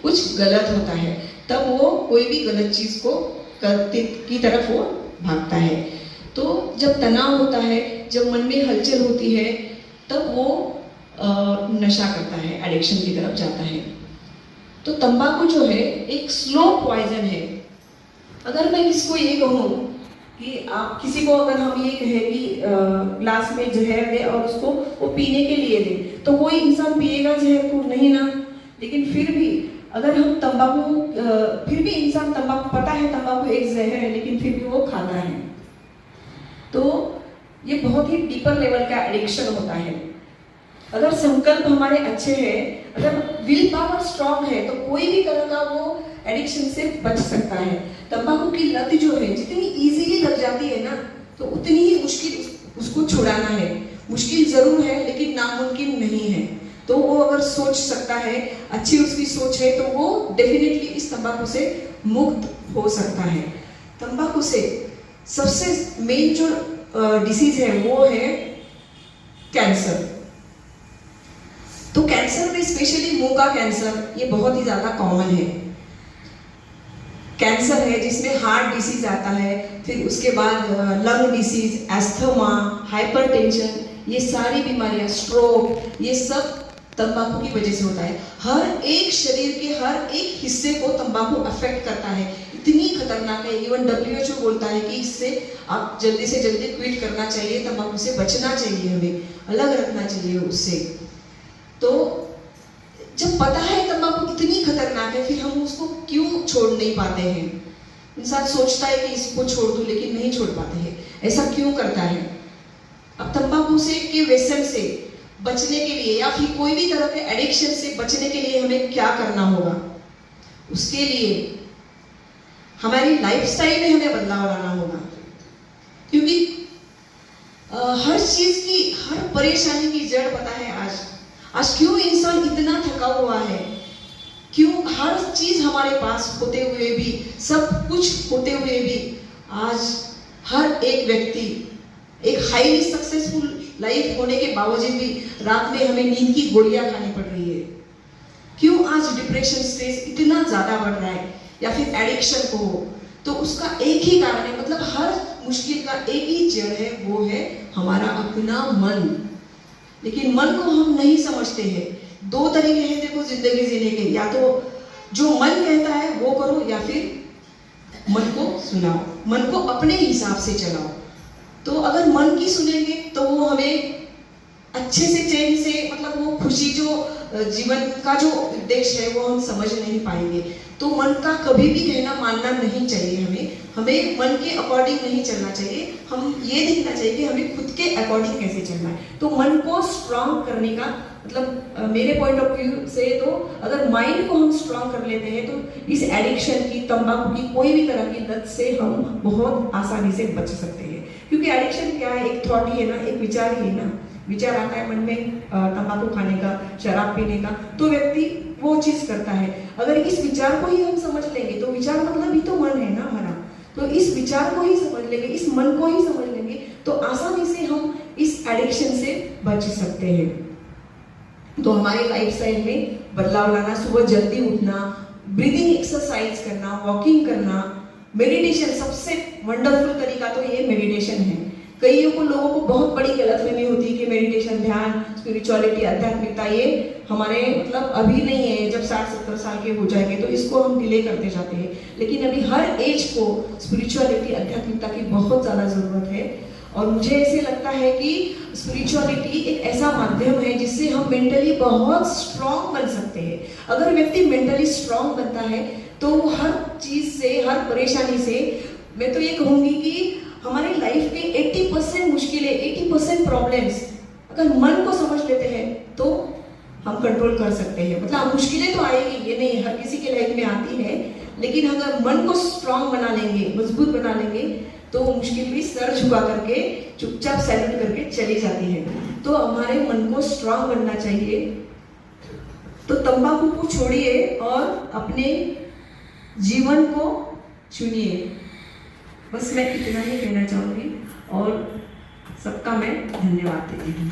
कुछ गलत होता है तब वो कोई भी गलत चीज को करते की तरफ वो भागता है। तो जब तनाव होता है, जब मन में हलचल होती है, तब वो नशा करता है, एडिक्शन की तरफ जाता है। तो तंबाकू जो है एक स्लो पॉइजन है। अगर मैं इसको ये कहूँ कि आप किसी को अगर हम ये कहें कि ग्लास में जहर दे और उसको वो पीने के लिए दे, तो कोई इंसान पिएगा जहर को? नहीं ना। लेकिन फिर भी अगर हम तंबाकू फिर भी इंसान तंबाकू, पता है तंबाकू एक जहर है, लेकिन फिर भी वो खाता है। तो ये बहुत ही डीपर लेवल का एडिक्शन होता है। अगर संकल्प हमारे अच्छे हैं, अगर विल पावर स्ट्रॉन्ग है, तो कोई भी तरह का वो एडिक्शन से बच सकता है। तंबाकू की लत जो है जितनी इजीली लग जाती है ना, तो उतनी ही मुश्किल उसको छुड़ाना है। मुश्किल जरूर है लेकिन नामुमकिन नहीं है। तो वो अगर सोच सकता है, अच्छी उसकी सोच है, तो वो डेफिनेटली इस तंबाकू से मुक्त हो सकता है। तंबाकू से सबसे मेन जो डिसीज है वो है कैंसर। तो कैंसर में स्पेशली मुंह का कैंसर ये बहुत ही ज्यादा कॉमन है। कैंसर है जिसमें हार्ट डिसीज आता है, फिर उसके बाद लंग डिसीज, एस्थमा, हाइपरटेंशन, ये सारी बीमारियां, स्ट्रोक, ये सब तंबाकू की वजह से होता है। हर एक शरीर के हर एक हिस्से को तंबाकू अफेक्ट करता है। इतनी खतरनाक है, इवन WHO बोलता है कि इससे आप जल्दी से जल्दी क्विट करना चाहिए, तंबाकू से बचना चाहिए, हमें अलग रखना चाहिए उससे। तो जब पता है तंबाकू इतनी खतरनाक है, फिर हम उसको क्यों छोड़ नहीं पाते हैं? इंसान सोचता है कि इसको छोड़ दूं, लेकिन नहीं छोड़ पाते हैं। ऐसा क्यों करता है? अब तंबाकू से के व्यसन से बचने के लिए या फिर कोई भी तरह के एडिक्शन से बचने के लिए हमें क्या करना होगा? उसके लिए हमारी लाइफस्टाइल में हमें बदलाव लाना होगा। क्योंकि हर चीज की, हर परेशानी की जड़ पता है आज क्यों इंसान इतना थका हुआ है? क्यों हर चीज हमारे पास होते हुए भी, सब कुछ होते हुए भी, आज हर एक व्यक्ति एक हाईली सक्सेसफुल लाइफ होने के बावजूद भी रात में हमें नींद की गोलियां खानी पड़ रही है? क्यों आज डिप्रेशन, स्ट्रेस इतना ज्यादा बढ़ रहा है, या फिर एडिक्शन को हो? तो उसका एक ही कारण है, मतलब हर मुश्किल का एक ही जड़ है, वो है हमारा अपना मन। लेकिन मन को हम नहीं समझते हैं। दो तरीके हैं देखो जिंदगी जीने के, या तो जो मन कहता है वो करो, या फिर मन को सुनाओ, मन को अपने हिसाब से चलाओ। तो अगर मन की सुनेंगे तो वो हमें अच्छे से, चैन से, मतलब वो खुशी, जो जीवन का जो उद्देश्य है वो हम समझ नहीं पाएंगे। तो मन का कभी भी कहना मानना नहीं चाहिए। हमें मन के अकॉर्डिंग नहीं चलना चाहिए। हम ये देखना चाहिए कि हमें खुद के अकॉर्डिंग कैसे चलना है। तो मन को स्ट्रांग करने का मतलब मेरे पॉइंट ऑफ व्यू से, तो अगर माइंड को हम स्ट्रांग कर लेते हैं तो इस एडिक्शन की, तंबाकू की, कोई भी तरह की लत से हम बहुत आसानी से बच सकते हैं। क्योंकि एडिक्शन क्या है? एक थॉट ही है ना, एक विचार ही है ना। विचार आता है मन में तंबाकू खाने का, शराब पीने का, तो व्यक्ति वो चीज करता है। अगर इस विचार को ही हम समझ लेंगे, तो विचार मतलब ही तो मन है ना हमारा, तो इस विचार को ही समझ लेंगे, इस मन को ही समझ लेंगे, तो आसानी से हम इस एडिक्शन से बच सकते हैं। तो हमारे लाइफस्टाइल में बदलाव लाना, सुबह जल्दी उठना, ब्रीदिंग एक्सरसाइज करना, वॉकिंग करना, मेडिटेशन, सबसे वंडरफुल तरीका तो ये मेडिटेशन है। कईयों को, लोगों को बहुत बड़ी गलतफहमी होती है कि मेडिटेशन, ध्यान, स्पिरिचुअलिटी, आध्यात्मिकता ये हमारे मतलब अभी नहीं है, जब 60-70 साल के हो जाएंगे तो इसको हम डिले करते जाते हैं। लेकिन अभी हर एज को स्पिरिचुअलिटी, आध्यात्मिकता की बहुत ज़्यादा ज़रूरत है। और मुझे ऐसे लगता है कि स्पिरिचुअलिटी एक ऐसा माध्यम है जिससे हम मेंटली बहुत स्ट्रांग बन सकते हैं। अगर व्यक्ति मेंटली स्ट्रांग बनता है तो हर चीज़ से, हर परेशानी से, मैं तो ये कहूँगी कि हमारे लाइफ के 80% मुश्किलें, 80% प्रॉब्लम्स अगर मन को समझ लेते हैं तो हम कंट्रोल कर सकते हैं। मतलब मुश्किलें तो आएगी, ये नहीं, हर किसी के लाइफ में आती है, लेकिन अगर मन को स्ट्रांग बना लेंगे, मजबूत बना लेंगे, तो मुश्किल भी सर झुका करके, चुपचाप सैल्यूट करके चली जाती है। तो हमारे मन को स्ट्रांग बनना चाहिए। तो तंबाकू को छोड़िए और अपने जीवन को चुनिए। बस मैं इतना ही कहना चाहूँगी और सबका मैं धन्यवाद देती हूँ।